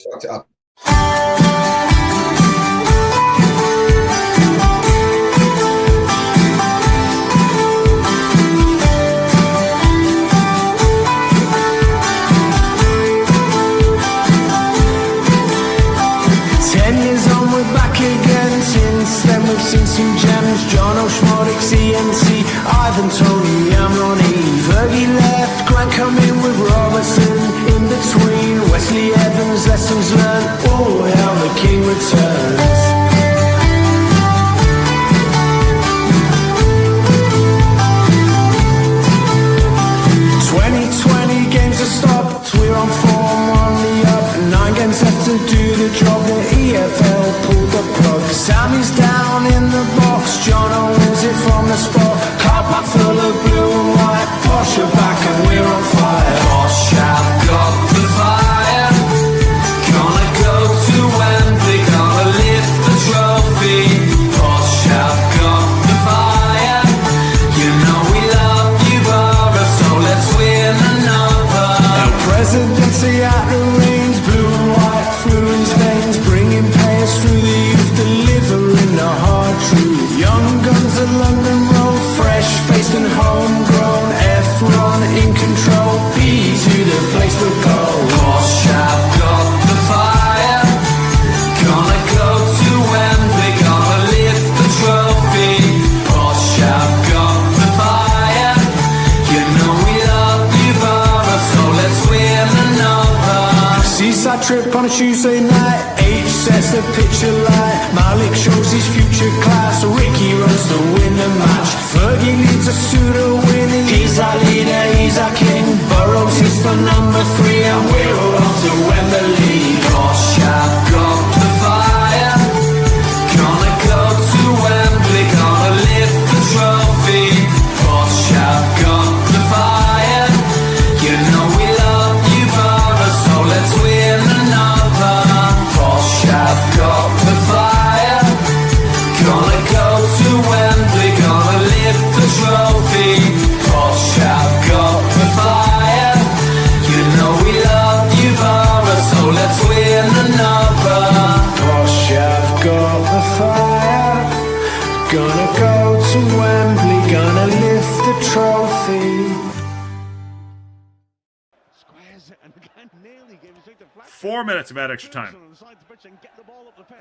Start it up. We've seen some gems, John O'Schmodic, CNC, Ivan, Tony, Ronnie, Fergie left, Grant come in with Robertson, in between, Wesley Evans, lessons learned, oh how the king returns. Games are stopped, we're on form, on the up, 9 games left to do the job, the EFL pulled the plug, Sammy's down in the box, John wins it from the spot, car park full of blue and white, Posh are back and we're on fire, Posh have got the fire, gonna go to Wembley, gonna lift the trophy, Posh have got the fire, you know we love you Borough, so let's win another. Presidency at the reins, blue and white through his veins, bringing players through the youth, delivering the hard truth. Young guns at London Road, fresh faced and homegrown, F-Ron in control, B to the place to go. Posh have got the fire, gonna go to Wembley, gonna lift the trophy. Posh have got the fire, you know we love you Borough, so let's win another. Seaside trip on a Tuesday night, H sets the picture light, Malik shows his future class, Ricky runs to win the match, Fergie leads us to the winning, he's our leader, he's our king, Burrows hits for number 3 and we're all off to Wembley. Posh have got the fire, gonna go to Wembley, gonna lift the trophy. Posh have got the fire, you know we love you Borough, so let's win another. Posh have got the fire, gonna go to Wembley, gonna lift the trophy. Posh have got the fire, you know we love you Borough, so let's win another. Posh have got the fire, gonna go to Wembley, gonna lift the trophy. 4 minutes of add extra time.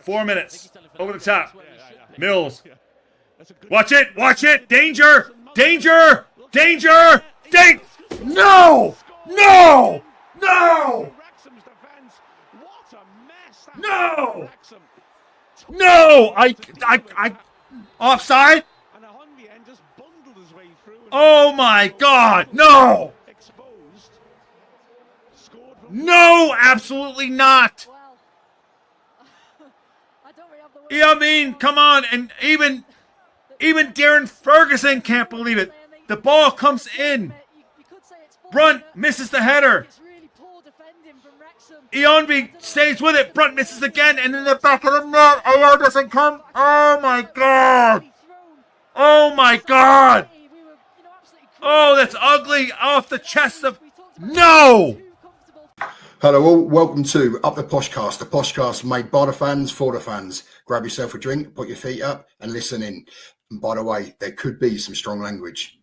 4 minutes. Over the top. Mills. Watch it. Watch it. Danger. Danger. Danger. No. No. No. No. No. I. Offside. Oh my God. No. No, absolutely not. Yeah, I mean, come on. And even Darren Ferguson can't believe it. The ball comes in. Brunt misses the header. Eonby stays with it. Brunt misses again. And in the back of the net. Oh, doesn't come. Oh, my God. Oh, my God. Oh, that's ugly. Off the chest of... No. Hello all, welcome to Up the Poshcast, the Poshcast made by the fans for the fans. Grab yourself a drink, put your feet up and listen in. And by the way, there could be some strong language.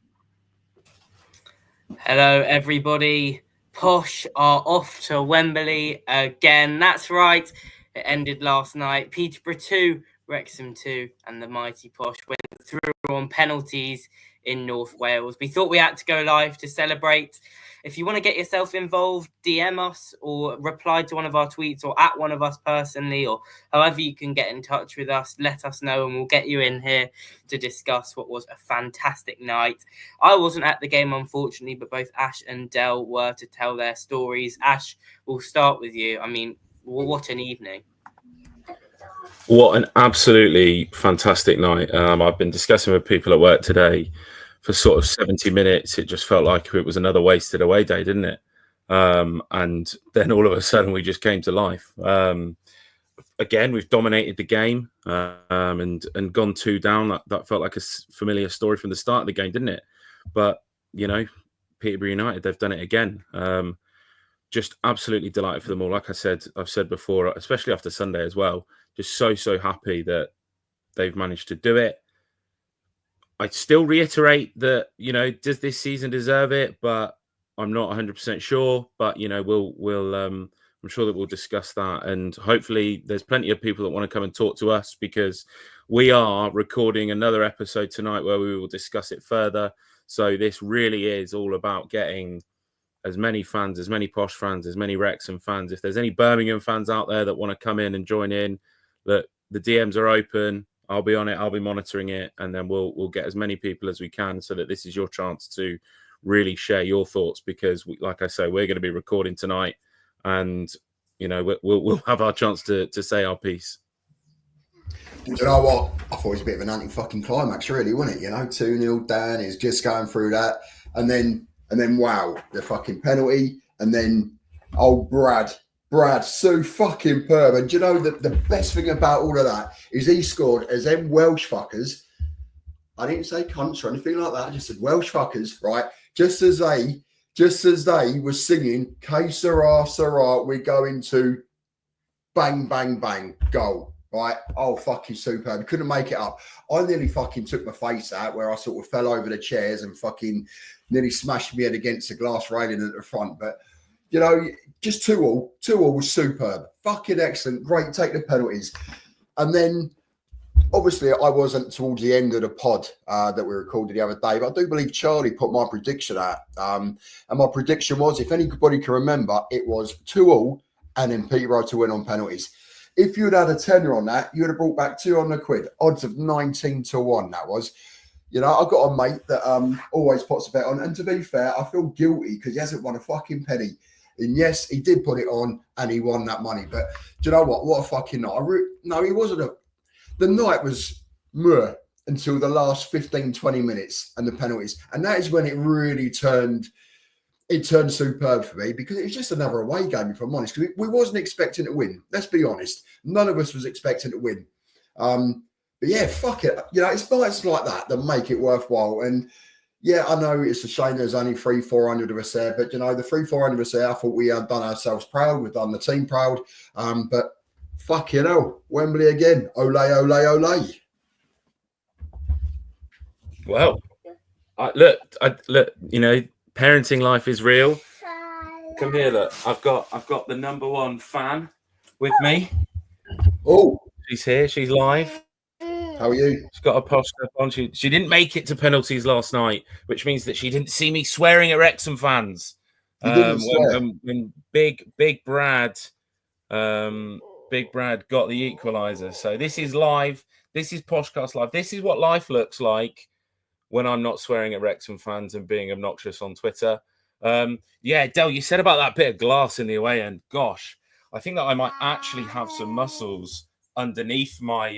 Hello everybody, Posh are off to Wembley again. That's right, it ended last night. Peterborough 2, Wrexham 2 and the mighty Posh went through on penalties in North Wales. We thought we had to go live to celebrate. If you want to get yourself involved, DM us or reply to one of our tweets or at one of us personally or however you can get in touch with us, let us know and we'll get you in here to discuss what was a fantastic night. I wasn't at the game, unfortunately, but both Ash and Del were to tell their stories. Ash, we'll start with you. I mean, what an evening. What an absolutely fantastic night. I've been discussing with people at work today for sort of 70 minutes. It just felt like it was another wasted away day, didn't it? And then all of a sudden we just came to life. Again, we've dominated the game and gone 2 down. That felt like a familiar story from the start of the game, didn't it? But, you know, Peterborough United, they've done it again. just absolutely delighted for them all. Like I've said before, especially after Sunday as well, just so happy that they've managed to do it. I still reiterate that, does this season deserve it? But I'm not 100% sure. But, I'm sure that we'll discuss that. And hopefully there's plenty of people that want to come and talk to us, because we are recording another episode tonight where we will discuss it further. So this really is all about getting as many fans, as many Posh fans, as many Wrexham fans. If there's any Birmingham fans out there that want to come in and join in, that the DMs are open. I'll be on it. I'll be monitoring it, and then we'll get as many people as we can, so that this is your chance to really share your thoughts. Because, like I say, we're going to be recording tonight, and we'll have our chance to say our piece. Do you know what? I thought it was a bit of an anti-fucking climax, really, wasn't it? 2-0 down. He's just going through that, and then wow, the fucking penalty, and then Brad, so fucking perv. And do you know that the best thing about all of that is he scored as them Welsh fuckers. I didn't say cunts or anything like that. I just said Welsh fuckers, right? Just as they were singing, "Que sera, sera," we're going to bang, bang, bang, goal, right? Oh, fucking superb. Couldn't make it up. I nearly fucking took my face out, where I sort of fell over the chairs and fucking nearly smashed my head against the glass railing at the front. But, just 2-2 was superb. Fucking excellent. Great, take the penalties. And then, obviously, I wasn't towards the end of the pod that we recorded the other day, but I do believe Charlie put my prediction out. And my prediction was, if anybody can remember, it was 2-2 and then Peterborough to win on penalties. If you'd had a tenner on that, you'd have brought back £200. Odds of 19-1, that was. I've got a mate that always puts a bet on. And to be fair, I feel guilty because he hasn't won a fucking penny. And yes, he did put it on and he won that money. But do you know what? What a fucking night. No, he wasn't the night was meh until the last 15, 20 minutes and the penalties. And that is when it really turned superb for me, because it was just another away game, if I'm honest. Because we wasn't expecting to win. Let's be honest. None of us was expecting to win. But yeah, fuck it. It's nights like that make it worthwhile. And yeah, I know it's a shame there's only 300-400 of us there, but the 300-400 of us there, I thought we had done ourselves proud. We've done the team proud. But fuck Wembley again. Ole, ole, ole. Well, look, parenting life is real. Come here, look. I've got the number one fan with me. Oh, she's here. She's live. How are you? She's got a posh stuff on. She didn't make it to penalties last night, which means that she didn't see me swearing at Wrexham fans. When Big Brad got the equaliser. So this is live. This is Poshcast live. This is what life looks like when I'm not swearing at Wrexham fans and being obnoxious on Twitter. Yeah, Del, you said about that bit of glass in the away end. Gosh, I think that I might actually have some muscles underneath my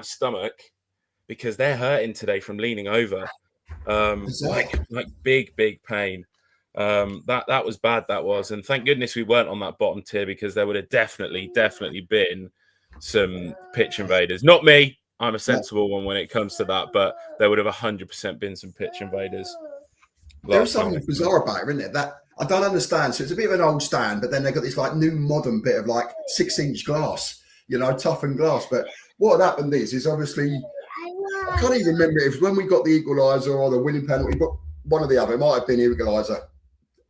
stomach, because they're hurting today from leaning over. Like big pain. That was bad, that was. And thank goodness we weren't on that bottom tier, because there would have definitely been some pitch invaders. Not me. I'm a sensible one when it comes to that, but there would have 100% been some pitch invaders. There's something bizarre about it, isn't it? That I don't understand. So it's a bit of an old stand, but then they've got this like new modern bit of like 6-inch glass, toughened glass. But what happened is obviously, I can't even remember if when we got the equaliser or the winning penalty, but one or the other, it might have been equaliser.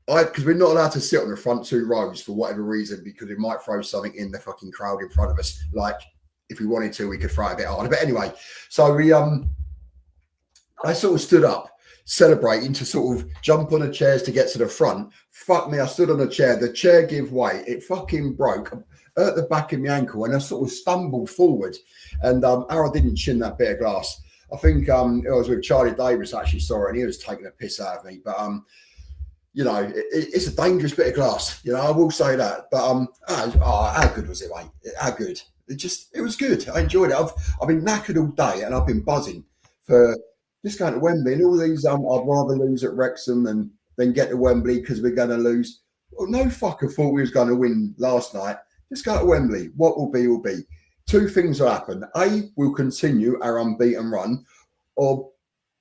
Because we're not allowed to sit on the front two rows for whatever reason, because we might throw something in the fucking crowd in front of us. Like if we wanted to, we could throw a bit harder. But anyway, so I sort of stood up, celebrating, to sort of jump on the chairs to get to the front. Fuck me, I stood on a chair. The chair gave way. It fucking broke. Hurt the back of my ankle, and I sort of stumbled forward. And Ara didn't chin that bit of glass. I think it was with Charlie Davis actually saw it, and he was taking a piss out of me. But it's a dangerous bit of glass. I will say that. But how good was it, mate? How good? It was good. I enjoyed it. I've been knackered all day, and I've been buzzing for just going to Wembley. And all these, I'd rather lose at Wrexham than get to Wembley because we're going to lose. Well, no fucker thought we was going to win last night. Just go to Wembley. What will be, will be. Two things will happen. A, we'll continue our unbeaten run. Or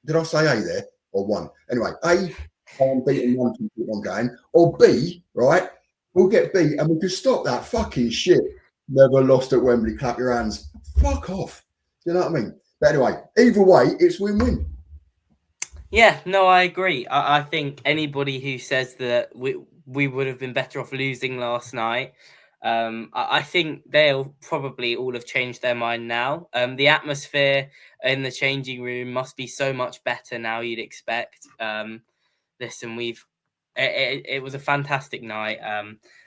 did I say A there? Or one? Anyway, A, I'm beating one to keep on going. Or B, right? We'll get beat and we can stop that fucking shit. Never lost at Wembley. Clap your hands. Fuck off. You know what I mean? But anyway, either way, it's win-win. Yeah, no, I agree. I think anybody who says that we would have been better off losing last night, I think they'll probably all have changed their mind now. The atmosphere in the changing room must be so much better now, you'd expect. Listen, it was a fantastic night.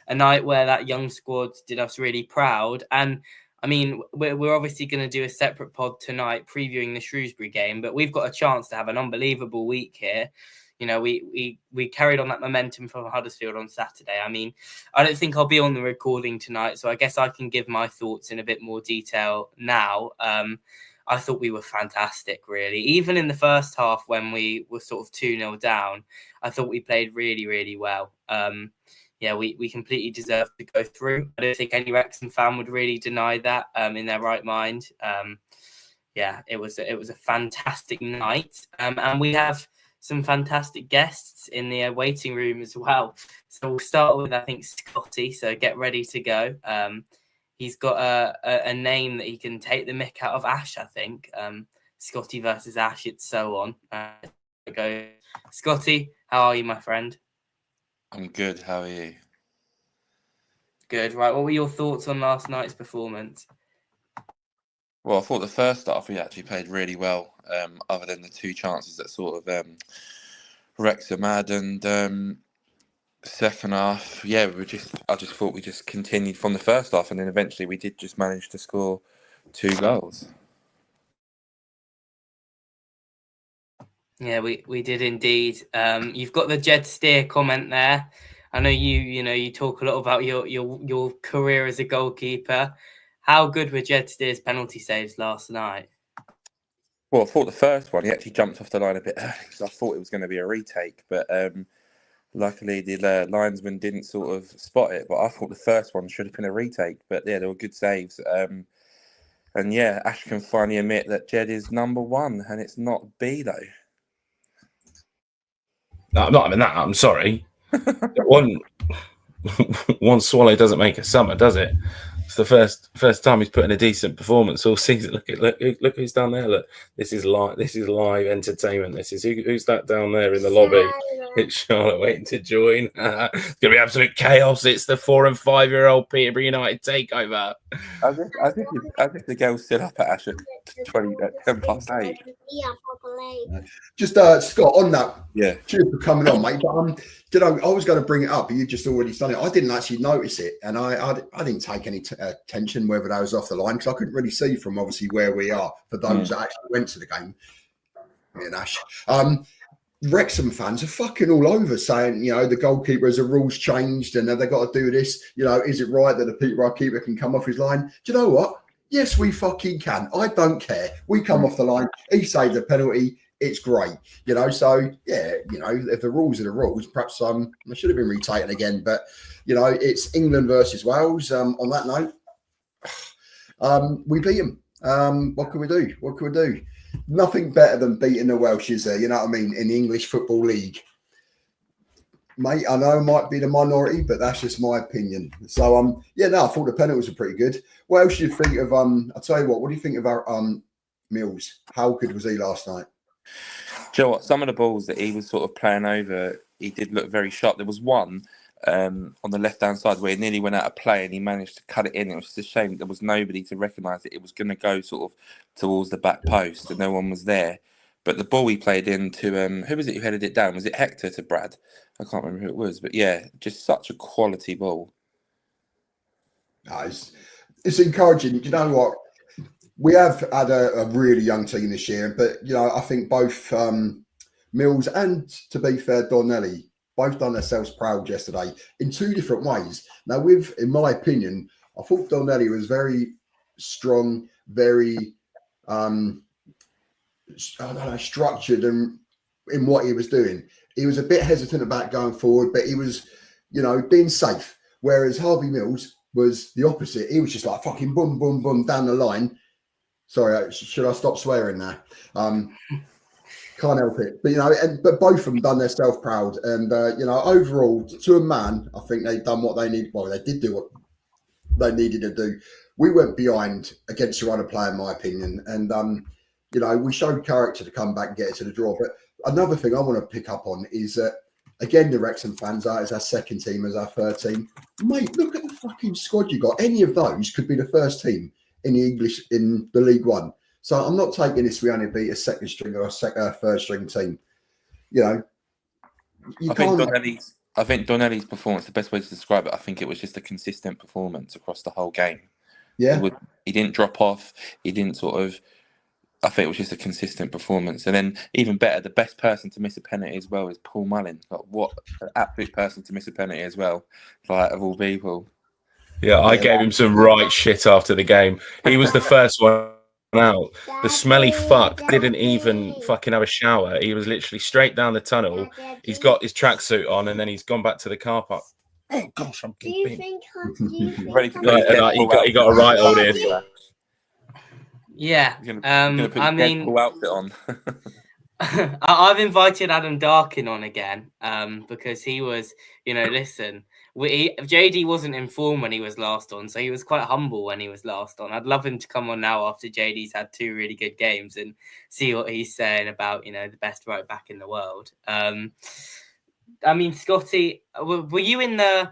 A night where that young squad did us really proud. And I mean, we're obviously going to do a separate pod tonight previewing the Shrewsbury game, but we've got a chance to have an unbelievable week here. You know, we carried on that momentum from Huddersfield on Saturday. I mean, I don't think I'll be on the recording tonight, so I guess I can give my thoughts in a bit more detail now. I thought we were fantastic, really. Even in the first half when we were sort of 2-0 down, I thought we played really, really well. Yeah, we completely deserved to go through. I don't think any Wrexham fan would really deny that in their right mind. Yeah, it was a fantastic night. And we have some fantastic guests in the waiting room as well. So we'll start with, I think, Scotty. So get ready to go. He's got a name that he can take the mick out of Ash, I think. Scotty versus Ash, it's so on. Go, Scotty, how are you, my friend? I'm good. How are you? Good. Right. What were your thoughts on last night's performance? Well, I thought the first half we actually played really well, other than the two chances that sort of Wrexham had, and second half, yeah, I just thought we just continued from the first half, and then eventually we did just manage to score 2 goals. Yeah, we did indeed. You've got the Jed Steer comment there. I know you talk a lot about your career as a goalkeeper. How good were Jed Steer's penalty saves last night? Well, I thought the first one, he actually jumped off the line a bit early because I thought it was going to be a retake, but luckily the linesman didn't sort of spot it. But I thought the first one should have been a retake. But yeah, they were good saves. And yeah, Ash can finally admit that Jed is number 1 and it's not B though. No, I'm not having that. I'm sorry. One swallow doesn't make a summer, does it? It's the first time he's put in a decent performance all season. Look who's down there. Look, this is live entertainment. This is who's that down there in the lobby? It's Charlotte waiting to join. It's gonna be absolute chaos. It's the 4 and 5 year old Peterborough United takeover. As if the girls stood up at Ash at 8:10. Just Scott, on that. Yeah. Cheers for coming on, mate. But I was going to bring it up, but you just already done it. I didn't actually notice it, and I didn't take any attention whether that was off the line because I couldn't really see from obviously where we are for those that actually went to the game. Me and Ash. Wrexham fans are fucking all over saying, the goalkeeper has the rules changed and they've got to do this. Is it right that the Peterborough keeper can come off his line? Do you know what? Yes, we fucking can. I don't care. We come off the line. He saved the penalty. It's great. So, yeah, if the rules are the rules, perhaps they should have been retaken again. But, it's England versus Wales. On that note, we beat them. What can we do? Nothing better than beating the Welsh, is there? You know what I mean? In the English Football League. Mate, I know I might be the minority, but that's just my opinion. So, I thought the penalties were pretty good. What else do you think of, I'll tell you what do you think of our Mills? How good was he last night? Do you know what? Some of the balls that he was sort of playing over, he did look very sharp. There was one on the left-hand side where he nearly went out of play and he managed to cut it in. It was just a shame there was nobody to recognise that it was going to go sort of towards the back post and no one was there. But the ball he played into, who was it who headed it down? Was it Hector to Brad? I can't remember who it was. But yeah, just such a quality ball. It's encouraging. You know what? We have had a really young team this year, but, I think both Mills and, to be fair, Donnelly, both done themselves proud yesterday in 2 different ways. Now, in my opinion, I thought Donnelly was very strong, very structured in what he was doing. He was a bit hesitant about going forward, but he was, being safe. Whereas Harvey Mills was the opposite. He was just like fucking boom, boom, boom down the line. Sorry, should I stop swearing now? Can't help it. But, but both of them done themselves proud. And, overall, to a man, I think they've done what they need. Well, they did do what they needed to do. We went behind against your other player, in my opinion. And, we showed character to come back and get it to the draw. But another thing I want to pick up on is that, again, the Wrexham fans are as our second team, as our third team. Mate, look at the fucking squad you got. Any of those could be the first team in the League One. So I'm not taking this we only beat a second string or a third string team. I think Donnelly's performance, the best way to describe it, I think it was just a consistent performance across the whole game. Yeah. He didn't drop off. He didn't I think it was just a consistent performance. And then even better, the best person to miss a penalty as well is Paul Mullin. Like, what an absolute person to miss a penalty as well, like, of all people. Yeah, I gave him some right shit after the game. He was the first one out. The smelly fuck didn't even fucking have a shower. He was literally straight down the tunnel. He's got his tracksuit on and then he's gone back to the car park. Oh gosh, I'm keeping. Ready to go. He got a right old in. Yeah. You're gonna put your Deadpool outfit on. I've invited Adam Darkin on again because he was, listen, JD wasn't in form when he was last on, so he was quite humble when he was last on. I'd love him to come on now after JD's had 2 really good games and see what he's saying about, the best right back in the world. Scotty, were you in the...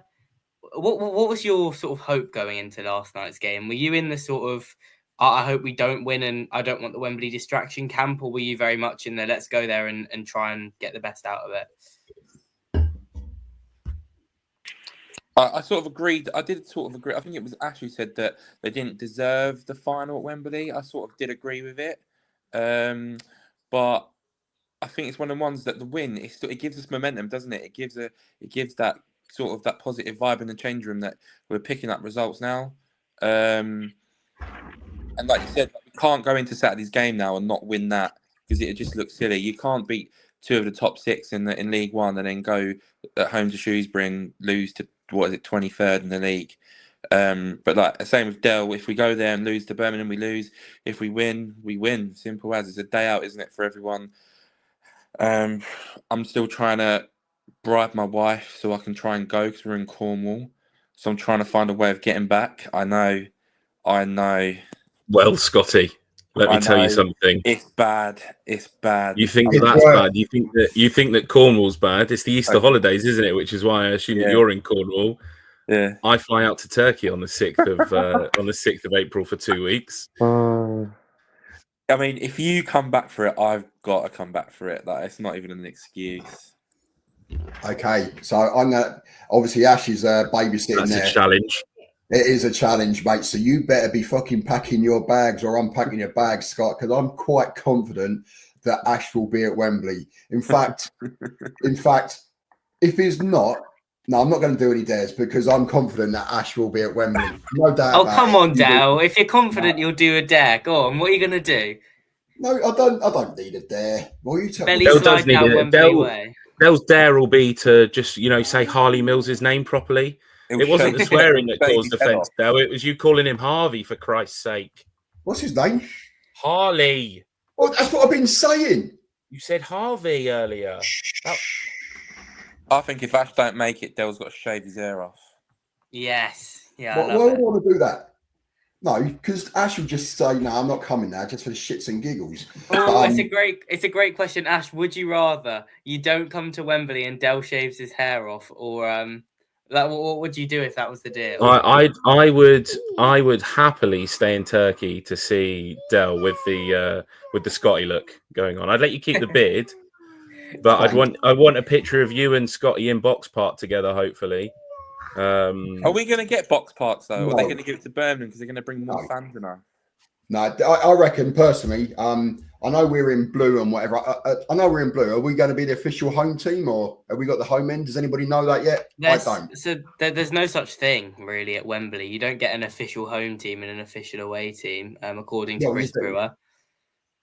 What was your sort of hope going into last night's game? Were you in the sort of, I hope we don't win and I don't want the Wembley distraction camp, or were you very much in the let's go there and try and get the best out of it? I sort of agreed. I did sort of agree. I think it was Ash who said that they didn't deserve the final at Wembley. I sort of did agree with it. But I think it's one of the ones that the win, it gives us momentum, doesn't it? It gives that sort of that positive vibe in the change room that we're picking up results now. And like you said, we can't go into Saturday's game now and not win that because it just looks silly. You can't beat 2 of the top 6 in League One and then go at home to Shrewsbury and lose to 23rd in the league. But like the same with Dell, if we go there and lose to Birmingham, we lose. If we win, we win. Simple as. It's a day out, isn't it, for everyone? I'm still trying to bribe my wife so I can try and go because we're in Cornwall. So I'm trying to find a way of getting back. I know. Well, Scotty, let me tell you something. It's bad. You think that's bad? You think that Cornwall's bad? It's the Easter holidays, isn't it? Which is why I assume that you're in Cornwall. Yeah. I fly out to Turkey on the 6th of April for 2 weeks. I mean, if you come back for it, I've got to come back for it. Like, it's not even an excuse. Okay, so I'm gonna obviously Ash is babysitting. That's there. A challenge. It is a challenge, mate. So you better be fucking packing your bags or unpacking your bags, Scott, because I'm quite confident that Ash will be at Wembley. In fact, if he's not, no, I'm not going to do any dares because I'm confident that Ash will be at Wembley. No doubt. Oh, come on, Dale. If you're confident you'll do a dare, go on. What are you going to do? No, I don't need a dare. What are you telling me? Belly slide down Wembley way. Dale's dare will be to just, say Harley Mills' name properly. It wasn't the swearing that caused offence, Dale. It was you calling him Harvey, for Christ's sake. What's his name? Harley. Well, that's what I've been saying. You said Harvey earlier. I think if Ash don't make it, Dale's got to shave his hair off. Yes. Yeah. Why would I want to do that? No, because Ash will just say, "No, I'm not coming now, just for the shits and giggles." Oh, it's a great question, Ash. Would you rather you don't come to Wembley and Dale shaves his hair off, or what would you do if that was the deal? I would happily stay in Turkey to see Dale with the Scotty look going on. I'd let you keep the beard, but I want a picture of you and Scotty in box part together, hopefully. Are we going to get box parts though? No. Or are they going to give it to Birmingham because they're going to bring more fans in? No, I reckon personally. I know we're in blue and whatever. I know we're in blue. Are we going to be the official home team, or have we got the home end? Does anybody know that yet? I don't. So there's no such thing really at Wembley. You don't get an official home team and an official away team, according to Chris Brewer.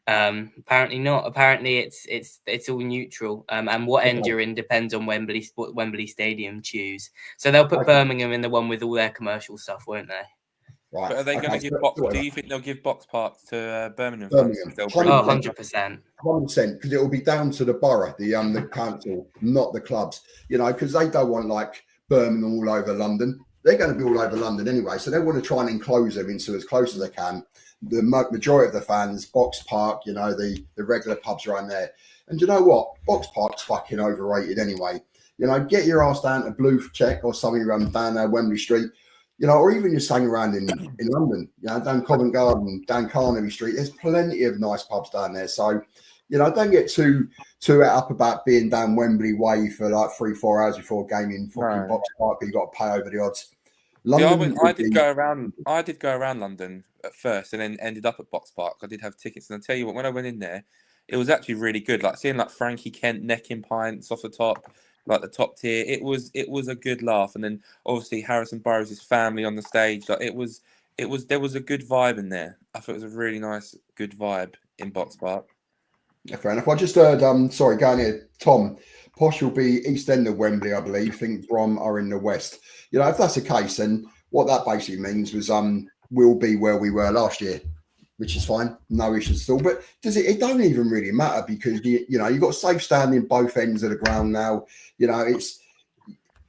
Apparently not. Apparently it's all neutral. And what end you're in depends on what Wembley Stadium choose. So they'll put Birmingham in the one with all their commercial stuff, won't they? Right. But are they going to give box? Do you think they'll give box parks to Birmingham fans? Birmingham. They'll Oh, bring 100%. 100%, because it will be down to the borough, the council, not the clubs. You know, because they don't want like Birmingham all over London. They're going to be all over London anyway, so they want to try and enclose them into as close as they can. The majority of the fans, Box Park, you know, the regular pubs around there. And you know what? Box Park's fucking overrated anyway. You know, get your ass down to Blue Check or something around down there, Wembley Street, you know, or even just hang around in London, you know, down Covent Garden, down Carnaby Street. There's plenty of nice pubs down there. So, you know, don't get too up about being down Wembley way for like 3-4 hours before a game in fucking Box Park, but you got to pay over the odds. London, I did go around London at first, and then ended up at Box Park. I did have tickets, and I'll tell you what, when I went in there, it was actually really good. Like seeing like Frankie Kent necking pints off the top, like the top tier. It was a good laugh, and then obviously Harrison Burrows' family on the stage. Like there was a good vibe in there. I thought it was a really nice, good vibe in Box Park. Yeah, fair enough. I just heard, sorry, going here, Tom, Posh will be East End of Wembley, I believe. Think Brom are in the West. You know, if that's the case, then what that basically means was we'll be where we were last year, which is fine. No issues at all. But it don't even really matter because, you know, you've got safe standing both ends of the ground now. You know,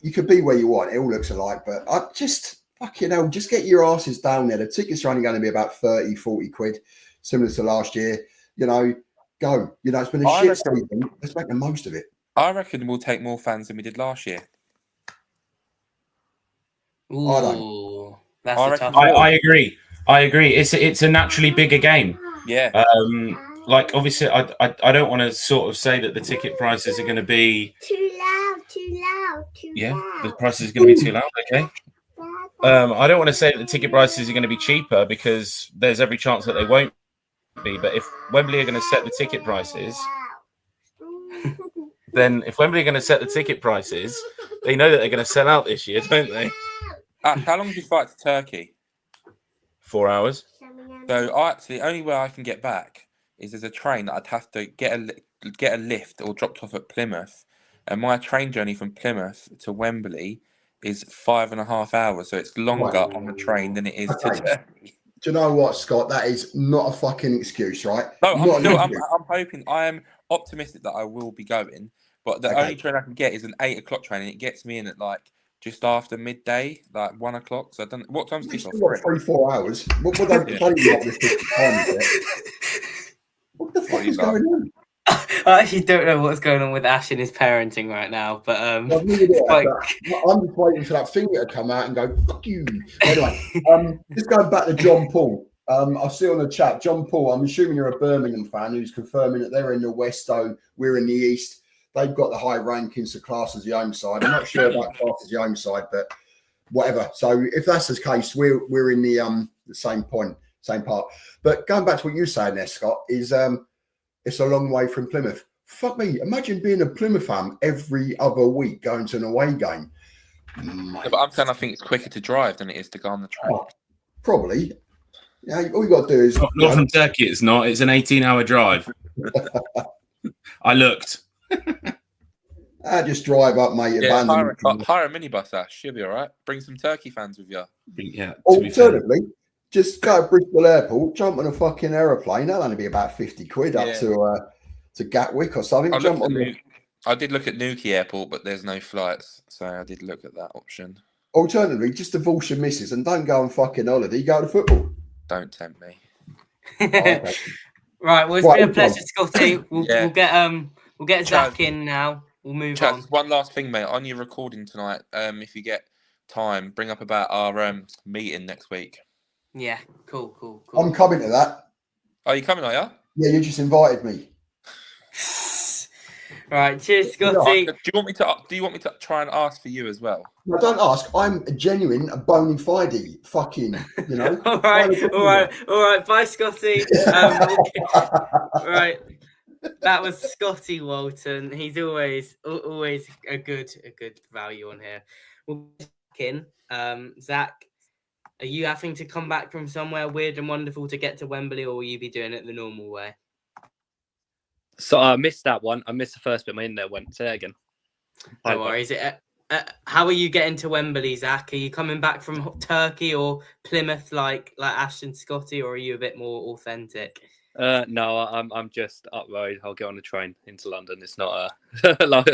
you could be where you want. It all looks alike. But I just, fucking hell, just get your asses down there. The tickets are only going to be about 30, 40 quid, similar to last year. You know, go. You know, it's been a shit season. Let's make the most of it. I reckon we'll take more fans than we did last year. Ooh, that's I a reckon tough one. I agree. It's a naturally bigger game. Yeah. Like obviously, I don't want to sort of say that the ticket prices are going to be too loud. Yeah, the prices are going to be too loud. Okay. I don't want to say that the ticket prices are going to be cheaper because there's every chance that they won't be. But if Wembley are going to set the ticket prices, then if Wembley are going to set the ticket prices, they know that they're going to sell out this year, don't they? How long did you fly to Turkey? 4 hours. So the only way I can get back is there's a train that I'd have to get a lift or dropped off at Plymouth, and my train journey from Plymouth to Wembley is 5.5 hours. So it's longer on the train than it is to Turkey. Do you know what, Scott? That is not a fucking excuse, right? No, I'm hoping. I am optimistic that I will be going, but the only train I can get is an 8 o'clock train, and it gets me in at like just after midday, like 1 o'clock. So I don't. What time's kick off? 3-4 hours. What they tell you about this time is it? What the fuck is going on? I actually don't know what's going on with Ash and his parenting right now, but I'm just waiting for that finger to come out and go, fuck you. Anyway, just going back to John Paul. I see on the chat, John Paul, I'm assuming you're a Birmingham fan who's confirming that they're in the West, so we're in the East. They've got the high rankings, so class as the home side. I'm not sure about class as the home side, but whatever. So if that's the case, we're in the same point, same part. But going back to what you're saying there, Scott, is it's a long way from Plymouth. Fuck me. Imagine being a Plymouth fan every other week going to an away game. Yeah, but I'm saying I think it's quicker to drive than it is to go on the train. Oh, probably. Yeah, all you got to do is... Not from Turkey, it's not. It's an 18-hour drive. I looked. Just drive up, mate. Yeah, hire a minibus, Ash. You'll be all right. Bring some Turkey fans with you. Yeah. Alternatively, just go to Bristol Airport, jump on a fucking aeroplane. That'll only be about 50 quid up to Gatwick or something. I did look at Newquay Airport, but there's no flights, so I did look at that option. Alternatively, just divorce your missus and don't go on fucking holiday. Go to football. Don't tempt me. Okay. Right, well, it's been a pleasure, Scotty. We'll get Zach in now. We'll move on. One last thing, mate. On your recording tonight, if you get time, bring up about our meeting next week. Yeah, cool. I'm coming to that. Are you coming, are you? Yeah, you just invited me. Right, cheers, Scotty. Do you want me to try and ask for you as well? No, don't ask. I'm a genuine, a bona fide fucking, you know. all right. Bye, Scotty. Right. That was Scotty Walton. He's always a good value on here. We'll in. Zach, are you having to come back from somewhere weird and wonderful to get to Wembley, or will you be doing it the normal way? So I missed that one. I missed the first bit. My internet went. Say that again. Don't worry. How are you getting to Wembley, Zach? Are you coming back from Turkey or Plymouth like Ashton Scotty, or are you a bit more authentic? No, I'm just up road. I'll get on the train into London. It's not like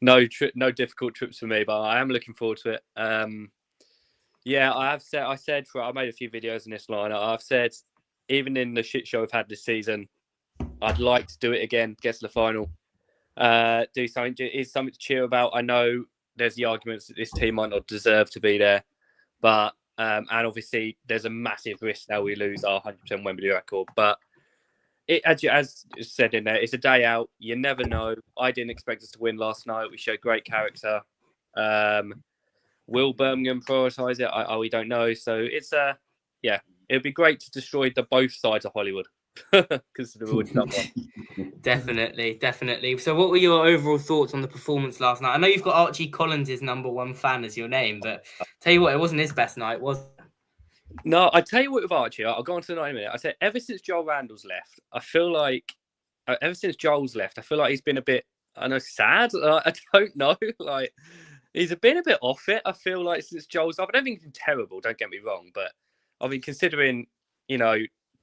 no difficult trips for me, but I am looking forward to it. Yeah, I made a few videos in this line. I've said, even in the shit show I've had this season, I'd like to do it again, get to the final, do something. It's something to cheer about. I know there's the arguments that this team might not deserve to be there, but and obviously there's a massive risk now we lose our 100% Wembley record. But as said in there, it's a day out. You never know. I didn't expect us to win last night. We showed great character. Will Birmingham prioritise it? We don't know. So it's it'd be great to destroy both sides of Hollywood. Because we would not want. Definitely. So what were your overall thoughts on the performance last night? I know you've got Archie Collins' number one fan as your name, but tell you what, it wasn't his best night, was it? No, I tell you what with Archie, I'll go on to the night in a minute. I said ever since Joel Randall's left, I feel like he's been a bit, I know, sad. I don't know, like he's been a bit off it. I feel like since Joel's off, I don't think he's been terrible. Don't get me wrong, but I mean, considering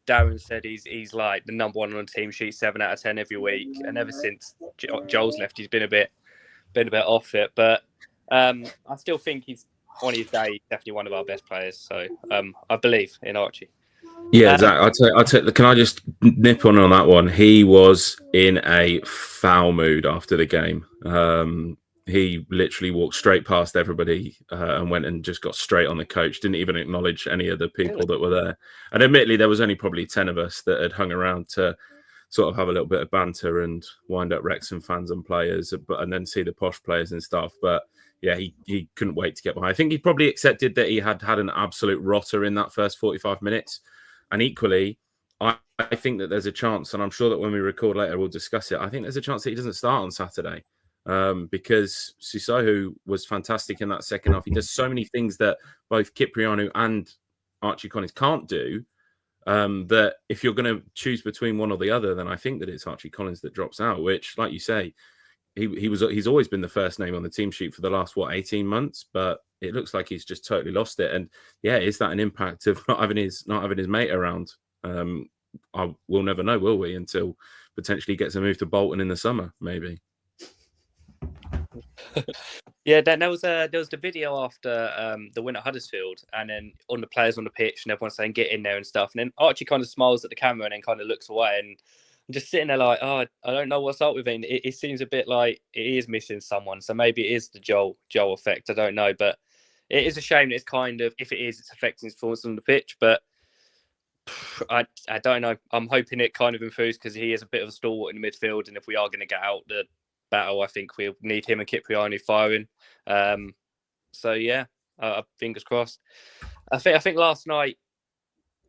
Darren said he's like the number one on the team sheet, 7 out of 10 every week, and ever since Joel's left, he's been a bit off it. But I still think he's on his day definitely one of our best players. So I believe in Archie. Yeah, Zach, can I just nip on that one? He was in a foul mood after the game. He literally walked straight past everybody and went and just got straight on the coach. Didn't even acknowledge any of the people that were there. And admittedly, there was only probably 10 of us that had hung around to sort of have a little bit of banter and wind up Wrexham fans and players, and then see the posh players and stuff. But yeah, he couldn't wait to get behind. I think he probably accepted that he had an absolute rotter in that first 45 minutes. And equally, I think that there's a chance, and I'm sure that when we record later, we'll discuss it. I think there's a chance that he doesn't start on Saturday. Because Sissoko was fantastic in that second half. He does so many things that both Kyprianou and Archie Collins can't do, that if you're going to choose between one or the other, then I think that it's Archie Collins that drops out, which, like you say, he's always been the first name on the team sheet for the last 18 months, but it looks like he's just totally lost it. And yeah, is that an impact of not having his mate around? We'll never know, will we, until potentially gets a move to Bolton in the summer, maybe. Yeah, there was the video after the win at Huddersfield, and then on the players on the pitch, and everyone's saying get in there and stuff. And then Archie kind of smiles at the camera and then kind of looks away. And I'm just sitting there like, I don't know what's up with him. It seems a bit like it is missing someone. So maybe it is the Joel effect. I don't know, but it is a shame that it's kind of, if it is, it's affecting his performance on the pitch. But I don't know. I'm hoping it kind of improves because he is a bit of a stalwart in the midfield, and if we are going to get out the battle, I think we'll need him and Kyprianou firing. So yeah, fingers crossed. I think last night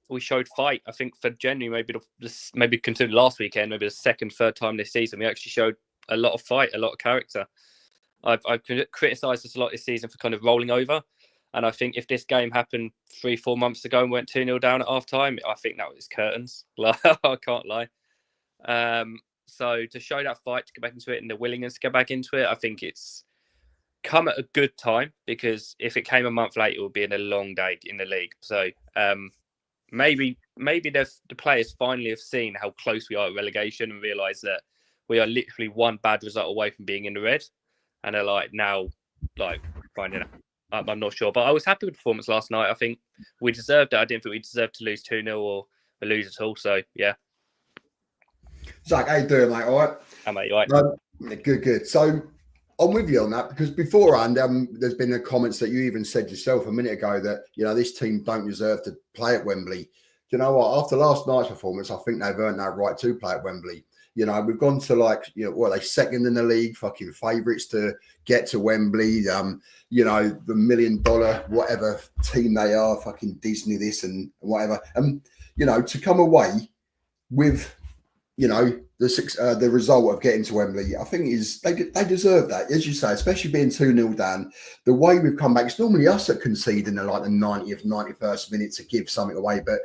we showed fight. I think for January, maybe considered last weekend, maybe the third time this season, we actually showed a lot of fight, a lot of character. I've criticised us a lot this season for kind of rolling over, and I think if this game happened 3-4 months ago and went 2-0 down at half time, I think that was curtains. I can't lie. So to show that fight, to get back into it, and the willingness to get back into it, I think it's come at a good time, because if it came a month later, it would be in a long day in the league. So maybe the players finally have seen how close we are at relegation and realise that we are literally one bad result away from being in the red. And they're finding out. I'm not sure. But I was happy with the performance last night. I think we deserved it. I didn't think we deserved to lose 2-0 or lose at all. So, yeah. Zach, how you doing, mate? All right? Mate, you all right? Good. So I'm with you on that, because beforehand, there's been the comments that you even said yourself a minute ago that, this team don't deserve to play at Wembley. Do you know what? After last night's performance, I think they've earned that right to play at Wembley. We've gone to they second in the league, fucking favourites to get to Wembley. The $1 million whatever team they are, fucking Disney this and whatever. And to come away with the result of getting to Wembley, I think they deserve that, as you say, especially being 2-0 down. The way we've come back, it's normally us that concede in the 90th, 91st minute to give something away, but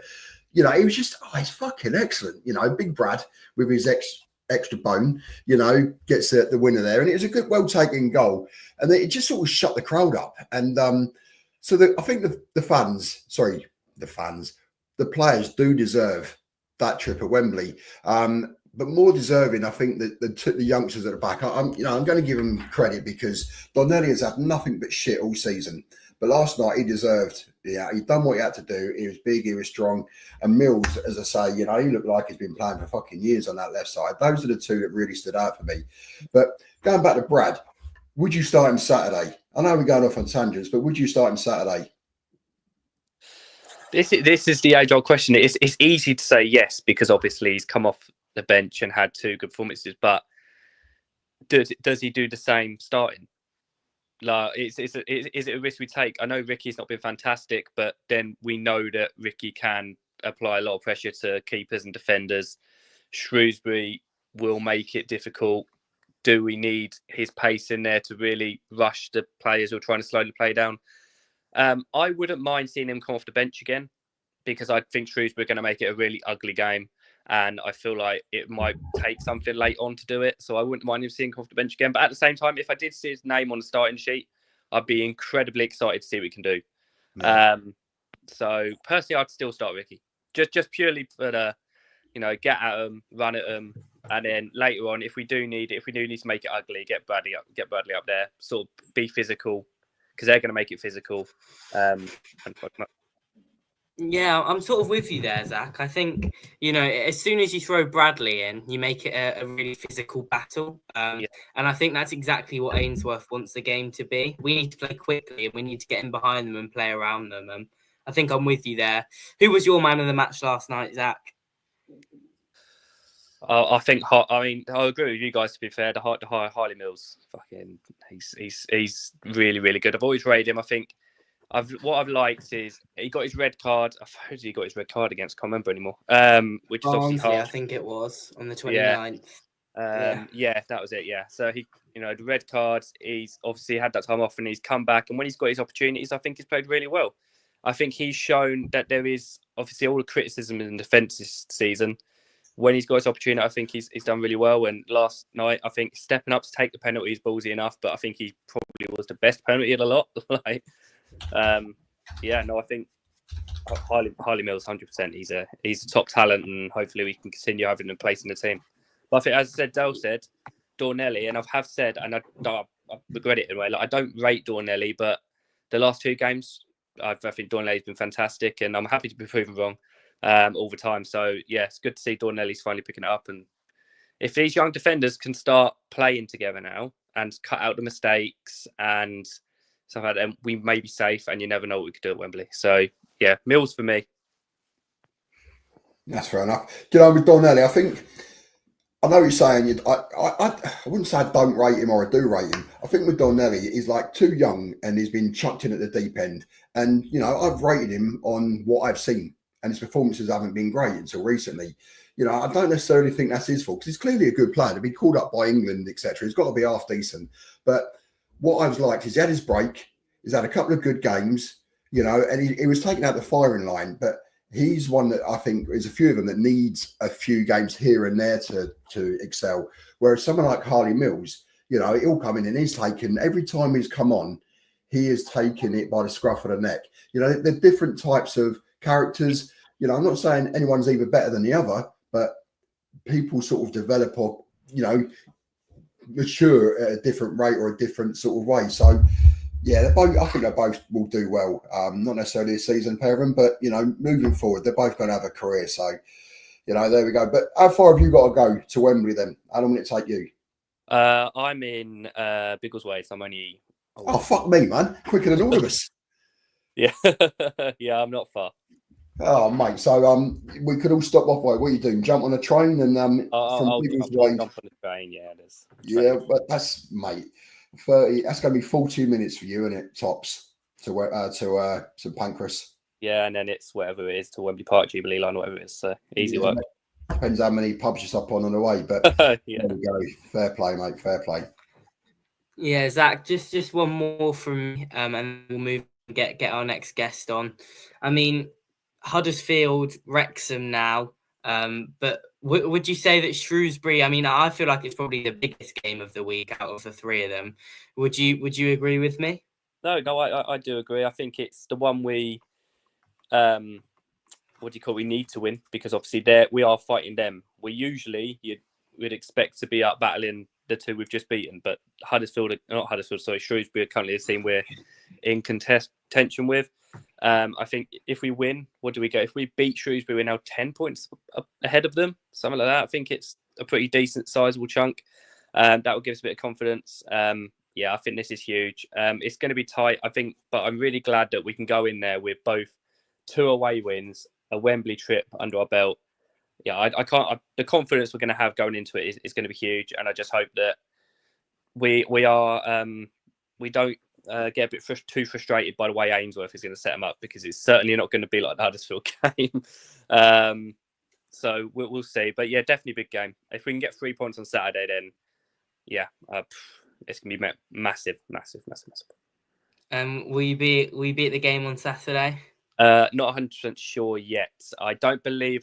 it was just, it's fucking excellent. Big Brad with his extra bone, gets the winner there. And it was a good, well-taken goal. And it just sort of shut the crowd up. And I think the players do deserve that trip at Wembley. But more deserving, I think, that the youngsters at the back. I'm going to give them credit because Donnelly has had nothing but shit all season. But last night he deserved. Yeah, he'd done what he had to do. He was big, he was strong. And Mills, as I say, he looked like he's been playing for fucking years on that left side. Those are the two that really stood out for me. But going back to Brad, would you start him Saturday? I know we're going off on tangents, but would you start him Saturday? This is the age-old question. It's easy to say yes because obviously he's come off the bench and had 2 good performances, but does he do the same starting? Like, is it a risk we take? I know Ricky's not been fantastic, but then we know that Ricky can apply a lot of pressure to keepers and defenders. Shrewsbury will make it difficult. Do we need his pace in there to really rush the players who are trying to slow the play down? I wouldn't mind seeing him come off the bench again because I think Shrewsbury are going to make it a really ugly game. And I feel like it might take something late on to do it. So I wouldn't mind him seeing him off the bench again. But at the same time, if I did see his name on the starting sheet, I'd be incredibly excited to see what we can do. Yeah. So personally, I'd still start Ricky. Just purely for the, get at them, run at them. And then later on, if we do need to make it ugly, get Bradley up there, sort of be physical. Because they're going to make it physical. Yeah, I'm sort of with you there, Zach. I think, as soon as you throw Bradley in, you make it a really physical battle. And I think that's exactly what Ainsworth wants the game to be. We need to play quickly and we need to get in behind them and play around them. I think I'm with you there. Who was your man of the match last night, Zach? I think, I agree with you guys, to be fair. The Harley Mills, fucking, he's really, really good. I've always rated him. I think what I've liked is he got his red card. I've heard he got his red card against, can't remember anymore. Which is obviously hard. I think it was on the 29th. Yeah, that was it. Yeah. So he, the red cards, he's obviously had that time off and he's come back. And when he's got his opportunities, I think he's played really well. I think he's shown that there is obviously all the criticism in defence this season. When he's got his opportunity, I think he's done really well. And last night, I think stepping up to take the penalty is ballsy enough, but I think he probably was the best penalty of the lot. I think Harley Mills, 100%. He's a top talent, and hopefully we can continue having him place in the team. But I think, as I said, Dale said, Dornelli, and I have said, and I regret it in a way, I don't rate Dornelli, but the last 2 games, I think Dornelli's been fantastic, and I'm happy to be proven wrong all the time. So, yeah, it's good to see Dornelli's finally picking it up. And if these young defenders can start playing together now and cut out the mistakes and stuff like that, we may be safe, and you never know what we could do at Wembley. So, yeah, Mills for me. That's fair enough. With Dornelli, I think, I know you're saying, I wouldn't say I don't rate him or I do rate him. I think with Dornelli, he's like too young and he's been chucked in at the deep end. And, I've rated him on what I've seen, and his performances haven't been great until recently. I don't necessarily think that's his fault because he's clearly a good player. To be called up by England, etc., he's got to be half decent. But what I've liked is he had his break. He's had a couple of good games, and he was taken out the firing line. But he's one that I think is a few of them that needs a few games here and there to excel. Whereas someone like Harley Mills, he'll come in and he's taken, every time he's come on, he is taking it by the scruff of the neck. They're different types of characters. I'm not saying anyone's either better than the other, but people sort of develop or, mature at a different rate or a different sort of way. So, yeah, I think they both will do well. Not necessarily this season, pair of them, but, moving forward, they're both going to have a career. So, there we go. But how far have you got to go to Wembley then? How long will it take you? I'm in Biggleswade, so I'm only... Oh, fuck me, man. Quicker than all of us. Yeah. Yeah, I'm not far. Oh, mate. So we could all stop off. What are you doing? Jump on a train and I'll jump on the train. Yeah, but that's, mate, 30. That's going to be 42 minutes for you, isn't it? Tops to St Pancras. Yeah, and then it's whatever it is to Wembley Park, Jubilee Line, whatever it is. So easy work. Depends how many pubs you stop on the way, but yeah. There we go. Fair play, mate. Fair play. Yeah, Zach. Just one more from me, and we'll move. Get our next guest on. I mean, Huddersfield, Wrexham now, but Would you say that Shrewsbury? I mean, I feel like it's probably the biggest game of the week out of the three of them. Would you agree with me? No, I do agree. I think it's the one we we need to win, because obviously we are fighting them. We usually would expect to be up battling the two we've just beaten, but Shrewsbury are currently a team we're in contention with. I think if we win, what do we get? If we beat Shrewsbury, we're now 10 points ahead of them, something like that. I think it's a pretty decent, sizable chunk. That will give us a bit of confidence. I think this is huge. It's going to be tight, I think, but I'm really glad that we can go in there with both 2 away wins, a Wembley trip under our belt. Yeah, I can't. The confidence we're going to have going into it is going to be huge, and I just hope that we don't get a bit too frustrated by the way Ainsworth is going to set them up, because it's certainly not going to be like the Huddersfield game. So we'll see. But yeah, definitely a big game. If we can get 3 points on Saturday, then it's going to be massive. Will you be at the game on Saturday? Not 100% sure yet. I don't believe.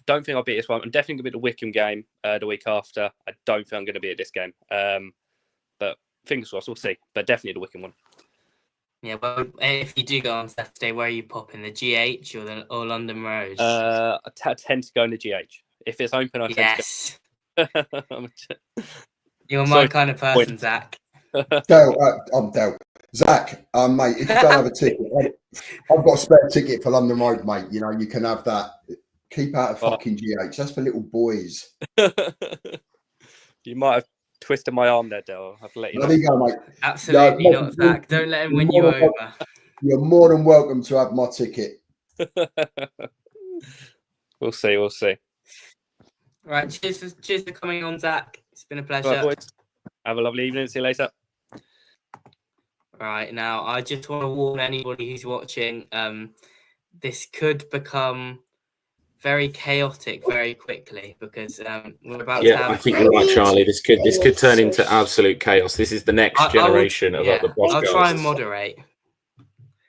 Don't think I'll be at this one. I'm definitely going to be at the Wickham game the week after. I don't think I'm going to be at this game. But fingers crossed, we'll see. But definitely the Wickham one. Yeah, well, if you do go on Saturday, where are you popping? The GH or London Road? I tend to go in the GH. If it's open, I tend to go. You're my kind of person, Zach. I'm Del. Zach, mate, if you don't have a ticket, I've got a spare ticket for London Road, mate. You know, you can have that. Keep out of fucking GH. That's for little boys. You might have twisted my arm there, Del. I'll have to let you know. There you go, mate. Absolutely not, Zach. Don't let him win you over. You're more than welcome to have my ticket. We'll see. Right, cheers for coming on, Zach. It's been a pleasure. Right, boys. Have a lovely evening. See you later. Right, now I just want to warn anybody who's watching, this could become very chaotic very quickly, because we're about to have... I think you're right, Charlie. This could turn into absolute chaos. This is the next generation of the podcast. I'll try and moderate.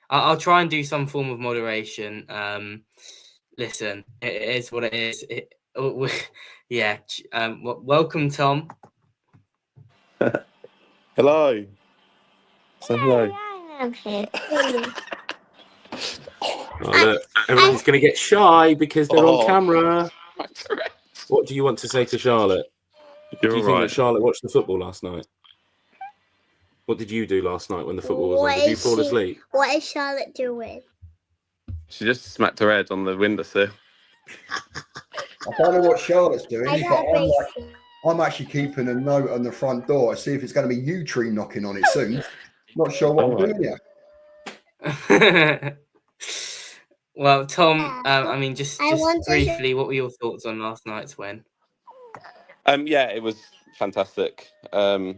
I'll try and do some form of moderation. Listen, it is what it is. Welcome, Tom. Hello. So hello. I'm here. Look, everyone's going to get shy because they're on camera. What do you want to say to Charlotte? Do you think that Charlotte watched the football last night? What did you do last night when the football was on? Did you fall asleep? What is Charlotte doing? She just smacked her head on the windowsill. I don't know what Charlotte's doing, but I'm actually keeping a note on the front door to see if it's going to be U-Tree knocking on it soon. Not sure what I'm doing here. Well, Tom, I mean, just briefly, what were your thoughts on last night's win? It was fantastic. I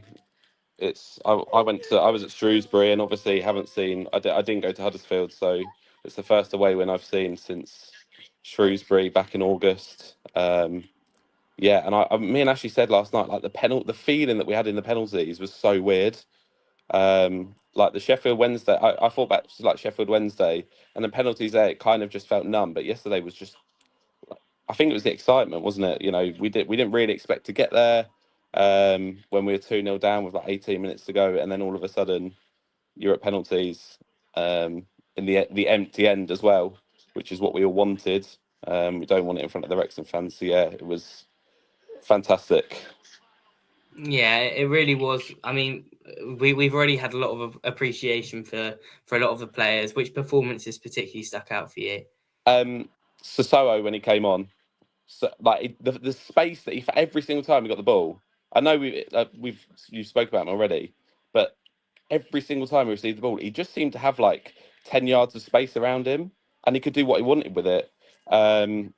was at Shrewsbury, and obviously I didn't go to Huddersfield, so it's the first away win I've seen since Shrewsbury back in August. And me and Ashley said last night, like the feeling that we had in the penalties was so weird. Like the Sheffield Wednesday, I thought back to like Sheffield Wednesday, and the penalties there, it kind of just felt numb. But yesterday was just, I think it was the excitement, wasn't it? You know, we didn't really expect to get there when we were 2-0 down with like 18 minutes to go, and then all of a sudden you're at penalties in the empty end as well, which is what we all wanted. We don't want it in front of the Wrexham fans. So yeah, it was fantastic. Yeah, it really was. I mean, we've already had a lot of appreciation for a lot of the players. Which performances particularly stuck out for you? Sissoko, when he came on, so like the space that he, for every single time he got the ball. I know you spoke about him already, but every single time he received the ball, he just seemed to have like 10 yards of space around him, and he could do what he wanted with it. And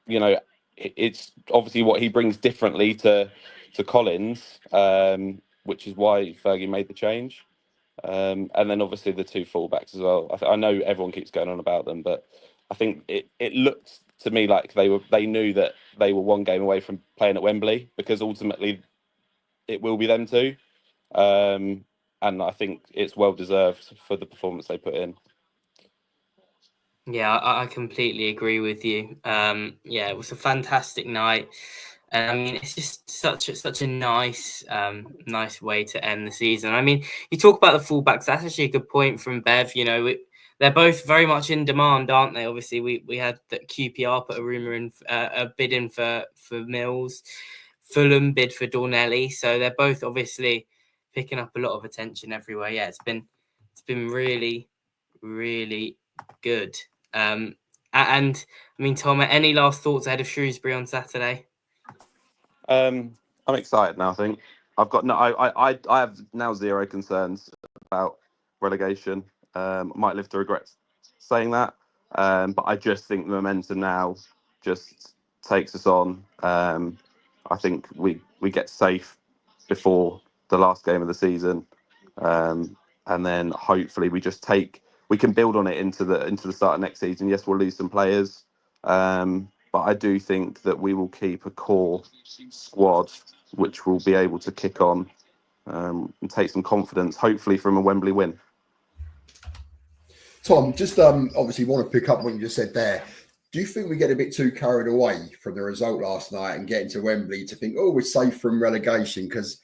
you know, it's obviously what he brings differently to Collins, which is why Fergie made the change. And then obviously the two fullbacks as well. I know everyone keeps going on about them, but I think it looked to me like they knew that they were one game away from playing at Wembley, because ultimately it will be them two. And I think it's well deserved for the performance they put in. Yeah, I completely agree with you. Yeah, it was a fantastic night. And I mean, it's just such a nice nice way to end the season. I mean, you talk about the fullbacks. That's actually a good point from Bev. You know, they're both very much in demand, aren't they? Obviously, we had that QPR put a rumor in, a bid in for Mills. Fulham bid for Dornelli, so they're both obviously picking up a lot of attention everywhere. Yeah, it's been really, really good. And I mean, Tom, any last thoughts ahead of Shrewsbury on Saturday? I'm excited now. I think I've got no. I have now zero concerns about relegation. I might live to regret saying that, but I just think the momentum now just takes us on. I think we get safe before the last game of the season, and then hopefully we can build on it into the start of next season. Yes, we'll lose some players, but I do think that we will keep a core squad which will be able to kick on and take some confidence, hopefully from a Wembley win. Tom, just obviously want to pick up what you just said there. Do you think we get a bit too carried away from the result last night and getting to Wembley to think, oh, we're safe from relegation? Because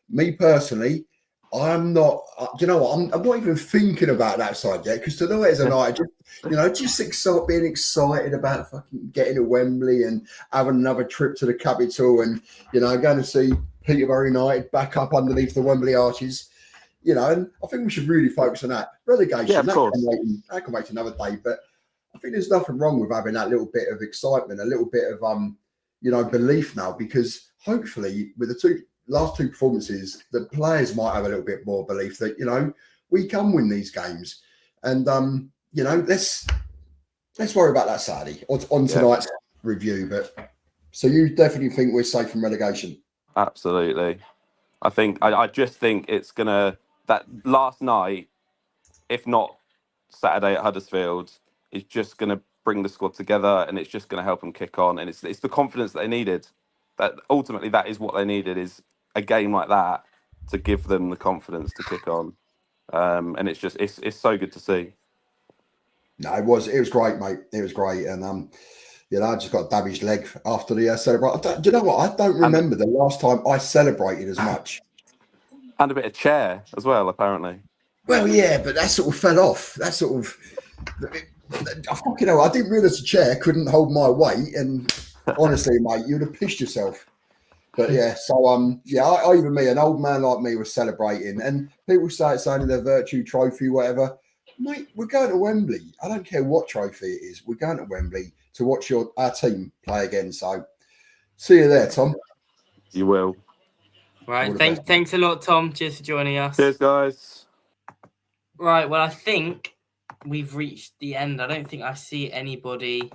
me personally, I'm not. Do you know what? I'm not even thinking about that side yet. Because tonight is a night, just being excited about fucking getting to Wembley and having another trip to the capital, and going to see Peterborough United back up underneath the Wembley arches. And I think we should really focus on that. Relegation, Yeah, of course. That can wait another day. But I think there's nothing wrong with having that little bit of excitement, a little bit of belief now, because hopefully with the last two performances, the players might have a little bit more belief that we can win these games. And let's worry about that Saturday on tonight's review. But so you definitely think we're safe from relegation? Absolutely. I just think it's gonna, that last night, if not Saturday at Huddersfield, is just gonna bring the squad together, and it's just gonna help them kick on. And it's the confidence that they needed. That ultimately that is what they needed, is a game like that to give them the confidence to kick on. And it's so good to see. No, it was great, mate. It was great, and I just got a damaged leg after the celebration. Do you know what? I don't remember the last time I celebrated as much. And a bit of chair as well, apparently. Well, yeah, but that sort of fell off. That sort of, I didn't realise the chair couldn't hold my weight, and honestly, mate, you'd have pissed yourself. But yeah, so even me, an old man like me, was celebrating, and people say it's only their virtue trophy, whatever. Mate, we're going to Wembley. I don't care what trophy it is. We're going to Wembley to watch our team play again. So, see you there, Tom. You will. Right. Thanks a lot, Tom. Cheers for joining us. Cheers, guys. Right. Well, I think we've reached the end. I don't think I see anybody.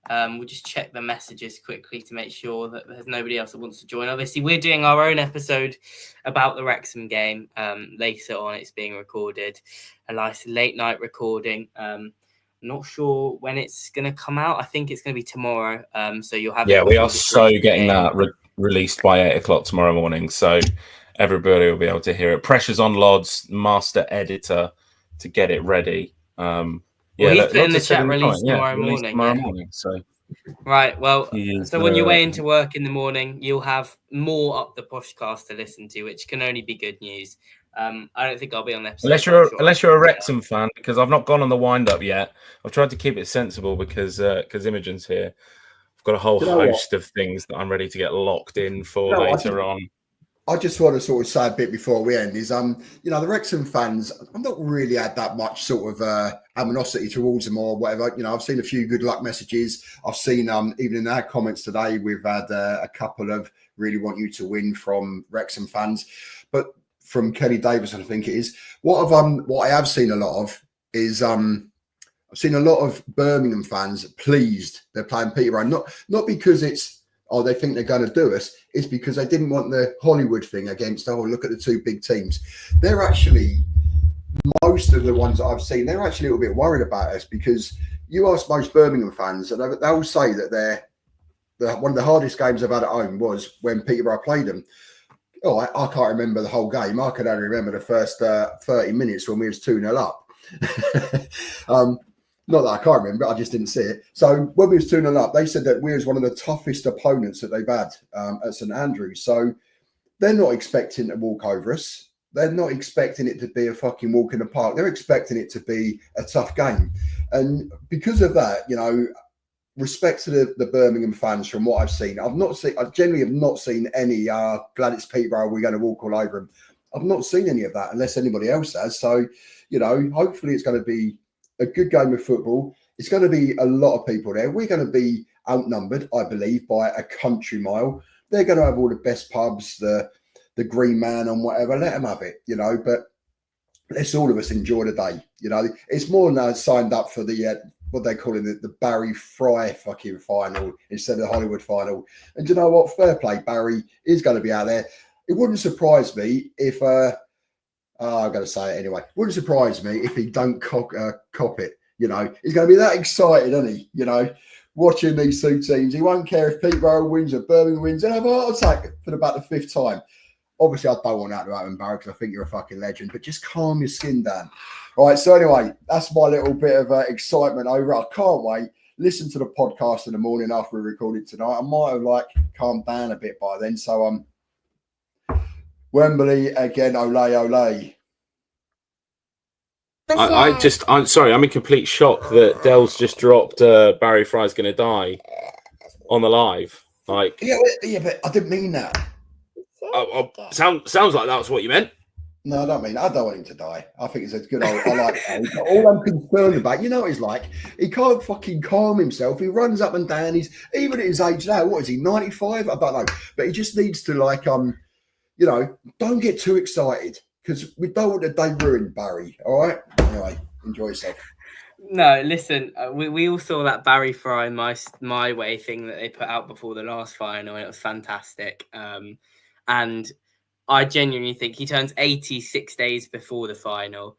We'll just check the messages quickly to make sure that there's nobody else that wants to join. Obviously, we're doing our own episode about the Wrexham game later on. It's being recorded, a nice late night recording. Not sure when it's going to come out. I think it's going to be tomorrow. So you'll have. Yeah, we are so getting that released by 8 o'clock tomorrow morning. So everybody will be able to hear it. Pressure's on Lod's master editor to get it ready. He's put in the chat release tomorrow morning. So right, well, so on your way into work in the morning, you'll have more Up the Poshcast to listen to, which can only be good news. I don't think I'll be on the episode. Unless you're a Wrexham fan, because I've not gone on the wind up yet. I've tried to keep it sensible because Imogen's here. I've got a whole host of things that I'm ready to get locked in for later on. I just want to sort of say a bit before we end is, the Wrexham fans, I've not really had that much sort of animosity towards them or whatever. I've seen a few good luck messages. I've seen, even in our comments today, we've had a couple of really want you to win from Wrexham fans. But from Kelly Davison, I think it is. What I have seen a lot of is, I've seen a lot of Birmingham fans pleased they're playing Peterborough. Not because it's, they think they're going to do us. It's because they didn't want the Hollywood thing against, look at the two big teams. They're actually, most of the ones that I've seen, they're actually a little bit worried about us, because you ask most Birmingham fans, and they'll say that one of the hardest games they've had at home was when Peterborough played them. I can't remember the whole game. I can only remember the first 30 minutes when we was 2-0 up. Not that I can't remember, I just didn't see it. So when we was 2-0 up, they said that we was one of the toughest opponents that they've had at St Andrews. So they're not expecting to walk over us. They're not expecting it to be a fucking walk in the park. They're expecting it to be a tough game. And because of that, you know, respect to the Birmingham fans from what I've seen. I generally have not seen any glad it's Peterborough, we're going to walk all over them. I've not seen any of that unless anybody else has. So, you know, hopefully it's going to be a good game of football. It's going to be a lot of people there. We're going to be outnumbered, I believe, by a country mile. They're going to have all the best pubs, the Green Man and whatever. Let them have it, you know. But let's all of us enjoy the day. You know, it's more than I signed up for the what they call it, the Barry Fry fucking final instead of the Hollywood final. And do you know what? Fair play, Barry is going to be out there. It wouldn't surprise me if I've got to say it anyway. Wouldn't surprise me if he don't cop it. You know, he's going to be that excited, isn't he? You know, watching these two teams. He won't care if Peterborough wins or Birmingham wins. And have a heart attack for about the 5th time. Obviously, I don't want that to happen, Barry, because I think you're a fucking legend. But just calm your skin down. All right, so anyway, that's my little bit of excitement over. I can't wait. Listen to the podcast in the morning after we record it tonight. I might have calmed down a bit by then. So Wembley again, ole, ole. I'm sorry, I'm in complete shock that Dell's just dropped Barry Fry's going to die on the live. Yeah, but I didn't mean that. Sounds like that's what you meant. No, I don't mean. I don't want him to die. I think it's a good old. I like that. All I'm concerned about, you know what he's like? He can't fucking calm himself. He runs up and down. He's even at his age now. What is he? 95? I don't know. But he just needs to you know, don't get too excited because we don't want the day ruined, Barry. All right. Anyway, enjoy yourself. No, listen, we all saw that Barry Fry my way thing that they put out before the last final, and it was fantastic. And I genuinely think he turns 86 days before the final.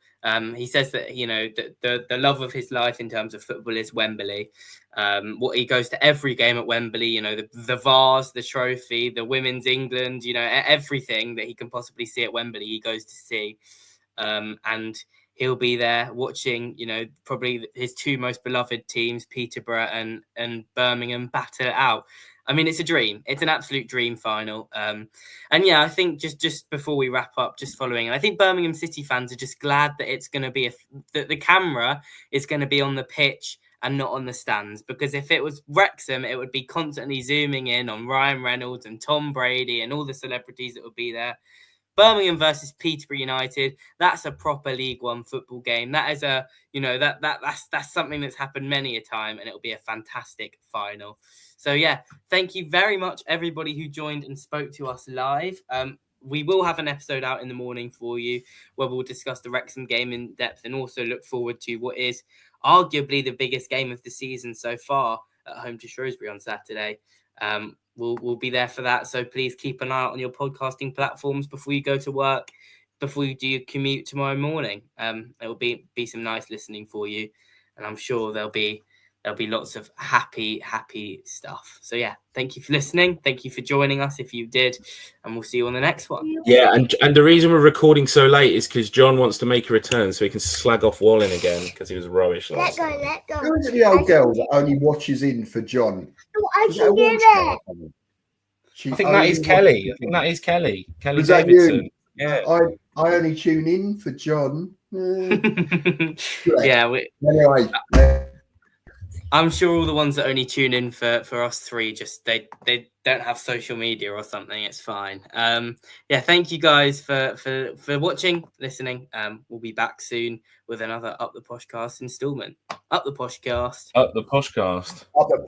He says that, you know, the love of his life in terms of football is Wembley. What he goes to every game at Wembley, you know, the vase, the trophy, the women's England, you know, everything that he can possibly see at Wembley, he goes to see. And he'll be there watching, you know, probably his 2 most beloved teams, Peterborough and Birmingham, battle it out. I mean, it's a dream. It's an absolute dream final. And yeah, I think just before we wrap up, just following, and I think Birmingham City fans are just glad that it's going to be that the camera is going to be on the pitch and not on the stands, because if it was Wrexham, it would be constantly zooming in on Ryan Reynolds and Tom Brady and all the celebrities that would be there. Birmingham versus Peterborough United, that's a proper League One football game. That is a, you know, that's something that's happened many a time, and it'll be a fantastic final. So yeah, thank you very much, everybody who joined and spoke to us live. We will have an episode out in the morning for you where we'll discuss the Wrexham game in depth and also look forward to what is arguably the biggest game of the season so far at home to Shrewsbury on Saturday. We'll be there for that. So please keep an eye out on your podcasting platforms before you go to work, before you do your commute tomorrow morning. It will be some nice listening for you, and I'm sure there'll be lots of happy stuff. So yeah, thank you for listening. Thank you for joining us if you did, and we'll see you on the next one. Yeah, and the reason we're recording so late is because John wants to make a return so he can slag off Wallen again because he was rubbish last night. Let go. Who is it, the old girl that only watches in for John? I can get it. I think that is Kelly. Kelly Was that Davidson. you? Yeah. I only tune in for John. Yeah. Anyway. I'm sure all the ones that only tune in for us three, just they don't have social media or something. It's fine. Yeah, thank you guys for watching, listening. We'll be back soon with another Up the Poshcast installment. Up the Poshcast. Up the Poshcast. Up the